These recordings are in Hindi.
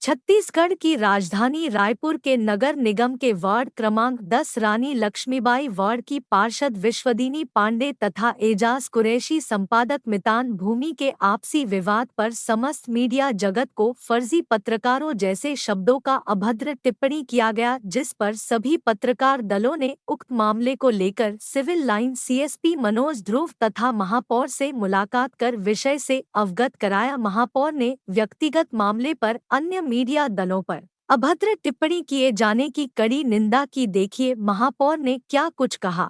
छत्तीसगढ़ की राजधानी रायपुर के नगर निगम के वार्ड क्रमांक 10 रानी लक्ष्मीबाई वार्ड की पार्षद विश्वदिनी पांडे तथा एजाज कुरैशी संपादक मितान भूमि के आपसी विवाद पर समस्त मीडिया जगत को फर्जी पत्रकारों जैसे शब्दों का अभद्र टिप्पणी किया गया, जिस पर सभी पत्रकार दलों ने उक्त मामले को लेकर सिविल लाइन सीएसपी मनोज ध्रुव तथा महापौर से मुलाकात कर विषय से अवगत कराया। महापौर ने व्यक्तिगत मामले पर अन्य मीडिया दलों पर अभद्र टिप्पणी किए जाने की कड़ी निंदा की। देखिए महापौर ने क्या कुछ कहा।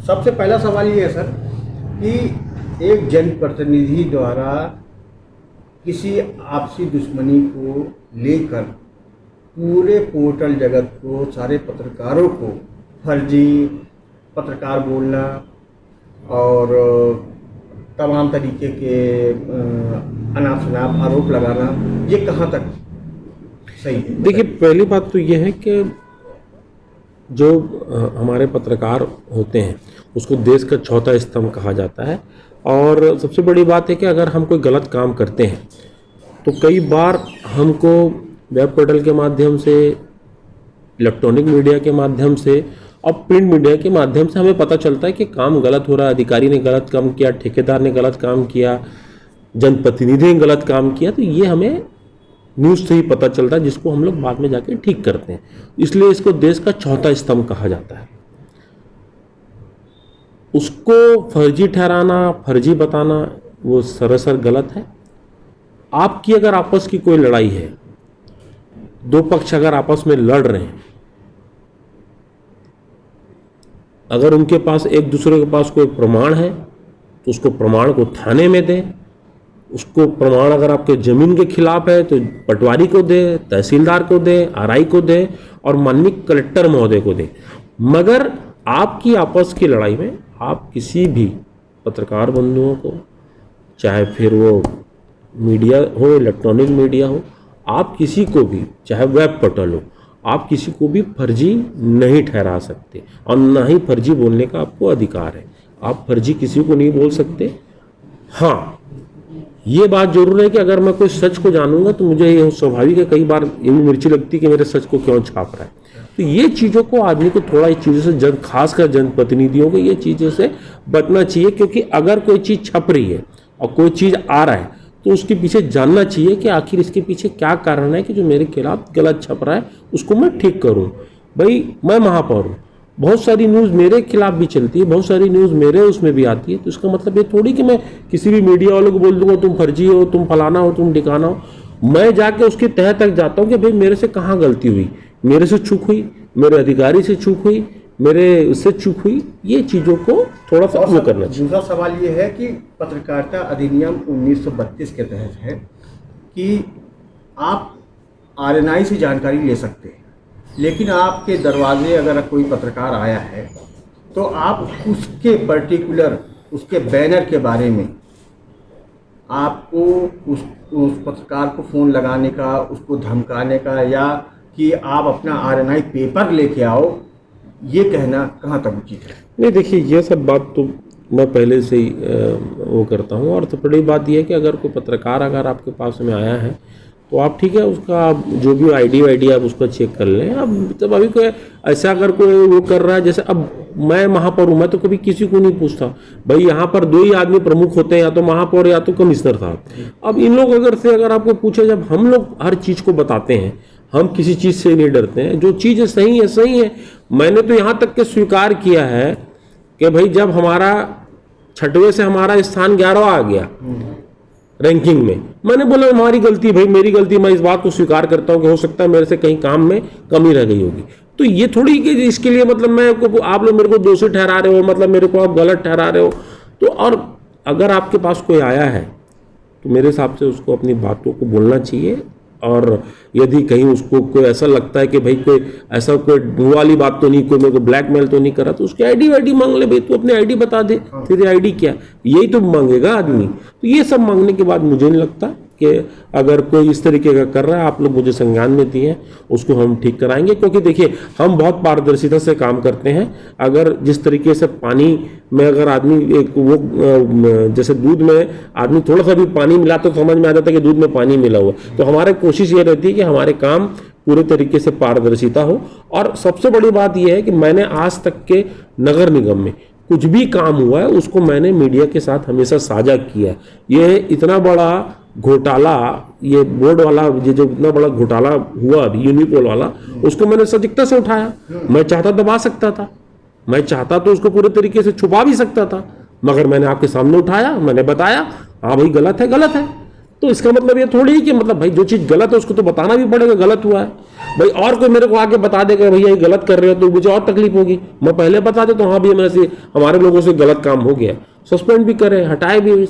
सबसे पहला सवाल ये है सर कि एक जनप्रतिनिधि द्वारा किसी आपसी दुश्मनी को लेकर पूरे पोर्टल जगत को, सारे पत्रकारों को फर्जी पत्रकार बोलना और तमाम तरीके के अनाप शनाप आरोप लगाना, ये कहाँ तक सही है? देखिए, पहली बात तो ये है कि जो हमारे पत्रकार होते हैं उसको देश का चौथा स्तंभ कहा जाता है। और सबसे बड़ी बात है कि अगर हम कोई गलत काम करते हैं तो कई बार हमको वेब पोर्टल के माध्यम से, इलेक्ट्रॉनिक मीडिया के माध्यम से और प्रिंट मीडिया के माध्यम से हमें पता चलता है कि काम गलत हो रहा है, अधिकारी ने गलत काम किया, ठेकेदार ने गलत काम किया, जनप्रतिनिधि ने गलत काम किया। तो ये हमें न्यूज़ से ही पता चलता है, जिसको हम लोग बाद में जाके ठीक करते हैं। इसलिए इसको देश का चौथा स्तंभ कहा जाता है। उसको फर्जी ठहराना, फर्जी बताना, वो सरासर गलत है। आपकी अगर आपस की कोई लड़ाई है, दो पक्ष अगर आपस में लड़ रहे हैं, अगर उनके पास एक दूसरे के पास कोई प्रमाण है तो उसको प्रमाण को थाने में दें। उसको प्रमाण अगर आपके ज़मीन के खिलाफ है तो पटवारी को दे, तहसीलदार को दे, आरआई को दे और माननीय कलेक्टर महोदय को दे। मगर आपकी आपस की लड़ाई में आप किसी भी पत्रकार बंधुओं को, चाहे फिर वो मीडिया हो, इलेक्ट्रॉनिक मीडिया हो, आप किसी को भी, चाहे वेब पोर्टल हो, आप किसी को भी फर्जी नहीं ठहरा सकते और ना ही फर्जी बोलने का आपको अधिकार है। आप फर्जी किसी को नहीं बोल सकते। हाँ, ये बात जरूर है कि अगर मैं कोई सच को जानूंगा तो मुझे ये स्वाभाविक है, कई बार ये भी मिर्ची लगती है कि मेरे सच को क्यों छाप रहा है। तो ये चीज़ों को आदमी को थोड़ा इस चीज़ों से, खासकर जनप्रतिनिधियों को ये चीज़ों से बचना चाहिए। क्योंकि अगर कोई चीज़ छप रही है और कोई चीज़ आ रहा है तो उसके पीछे जानना चाहिए कि आखिर इसके पीछे क्या कारण है कि जो मेरे खिलाफ गलत छप रहा है उसको मैं ठीक करूं। भाई, मैं महापौर हूँ, बहुत सारी न्यूज़ मेरे खिलाफ भी चलती है, बहुत सारी न्यूज़ मेरे उसमें भी आती है। तो इसका मतलब ये थोड़ी कि मैं किसी भी मीडिया वालों को बोल दूंगा तुम फर्जी हो, तुम फलाना हो, तुम ठिकाना हो। मैं जाके उसके तह तक जाता हूँ कि भाई मेरे से कहाँ गलती हुई, मेरे से चूक हुई, मेरे अधिकारी से चूक हुई, मेरे उससे चूक हुई। ये चीज़ों को थोड़ा सा वो करना चाहिए। दूसरा सवाल ये है कि पत्रकारिता अधिनियम 1932 के तहत है कि आप आरएनआई से जानकारी ले सकते हैं, लेकिन आपके दरवाजे अगर कोई पत्रकार आया है तो आप उसके पर्टिकुलर, उसके बैनर के बारे में आपको उस पत्रकार को फ़ोन लगाने का, उसको धमकाने का, या कि आप अपना आरएनआई पेपर लेके आओ, ये कहना कहाँ तक उचित है? नहीं, देखिए, ये सब बात तो मैं पहले से ही वो करता हूँ। और तो बड़ी बात यह है कि अगर कोई पत्रकार अगर आपके पास में आया है तो आप ठीक है, उसका जो भी आईडी आप उसको चेक कर लें। अब तब अभी कोई ऐसा अगर कोई वो कर रहा है, जैसे अब मैं महापौर हूँ, मैं तो कभी किसी को नहीं पूछता भाई यहाँ पर दो ही आदमी प्रमुख होते हैं, या तो महापौर या तो कमिश्नर साहब। अब इन लोग अगर आपको पूछे, जब हम लोग हर चीज़ को बताते हैं, हम किसी चीज़ से नहीं डरते हैं, जो चीज़ सही है सही है। मैंने तो यहाँ तक के स्वीकार किया है कि भाई जब हमारा 6वें से हमारा स्थान 11वां आ गया रैंकिंग में, मैंने बोला हमारी गलती, भाई मेरी गलती, मैं इस बात को स्वीकार करता हूँ कि हो सकता है मेरे से कहीं काम में कमी रह गई होगी। तो ये थोड़ी कि इसके लिए मतलब आप लोग मेरे को दोषी ठहरा रहे हो, मतलब मेरे को आप गलत ठहरा रहे हो। तो और अगर आपके पास कोई आया है तो मेरे हिसाब से उसको अपनी बातों को बोलना चाहिए। और यदि कहीं उसको कोई ऐसा लगता है कि भाई कोई ऐसा कोई वो वाली बात तो नहीं, कोई मेरे को ब्लैकमेल तो नहीं करा, तो उसकी आईडी मांग ले। भाई तू अपनी आईडी बता दे, तेरी आईडी क्या, यही तो मांगेगा आदमी। तो ये सब मांगने के बाद मुझे नहीं लगता कि अगर कोई इस तरीके का कर रहा है, आप लोग मुझे संज्ञान में दिए, उसको हम ठीक कराएंगे। क्योंकि देखिए, हम बहुत पारदर्शिता से काम करते हैं। अगर जिस तरीके से पानी में अगर आदमी एक वो जैसे दूध में आदमी थोड़ा सा भी पानी मिला तो समझ में आ जाता है कि दूध में पानी मिला हुआ, तो हमारी कोशिश ये रहती है कि हमारे काम पूरे तरीके से पारदर्शिता हो। और सबसे बड़ी बात यह है कि मैंने आज तक के नगर निगम में कुछ भी काम हुआ है उसको मैंने मीडिया के साथ हमेशा साझा किया है। ये इतना बड़ा घोटाला, ये बोर्ड वाला, ये जो इतना बड़ा घोटाला हुआ अभी यूनिपोल वाला, उसको मैंने सजगता से उठाया। मैं चाहता दबा सकता था, मैं चाहता तो उसको पूरे तरीके से छुपा भी सकता था, मगर मैंने आपके सामने उठाया, मैंने बताया हाँ भाई गलत है, गलत है। तो इसका मतलब ये थोड़ी है कि मतलब भाई जो चीज़ गलत है उसको तो बताना भी पड़ेगा, गलत हुआ है भाई। और कोई मेरे को आके बता देगा भैया ये गलत कर रहे हो तो मुझे और तकलीफ होगी। मैं पहले बता देता हूँ हाँ भैया मेरे से हमारे लोगों से गलत काम हो गया, सस्पेंड भी करे, हटाए भी हुई,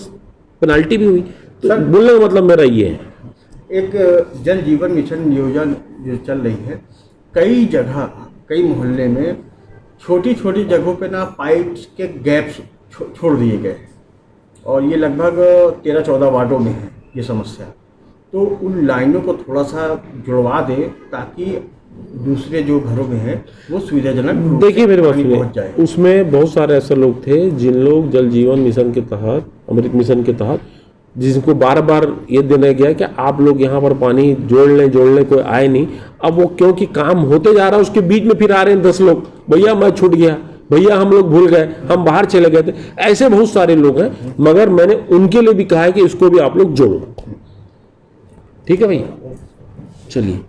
पेनल्टी भी हुई। तो बोलने का मतलब मेरा ये है। एक जल जीवन मिशन योजना जो चल रही है, कई जगह कई मोहल्ले में छोटी छोटी जगहों पे ना पाइप्स के गैप्स छोड़ दिए गए और ये लगभग 13-14 वार्डों में है ये समस्या। तो उन लाइनों को थोड़ा सा जुड़वा दें ताकि दूसरे जो घरों में है वो सुविधाजनक देखिए मेरे पास पहुँच जाए। उसमें बहुत सारे ऐसे लोग थे जिन लोग जल जीवन मिशन के तहत, अमृत मिशन के तहत, जिनको बार बार ये देना गया कि आप लोग यहाँ पर पानी जोड़ लें, कोई आए नहीं। अब वो क्योंकि काम होते जा रहा है उसके बीच में फिर आ रहे हैं 10 लोग, भैया मैं छूट गया, भैया हम लोग भूल गए, हम बाहर चले गए थे। ऐसे बहुत सारे लोग हैं, मगर मैंने उनके लिए भी कहा है कि इसको भी आप लोग जोड़ो। ठीक है भैया, चलिए।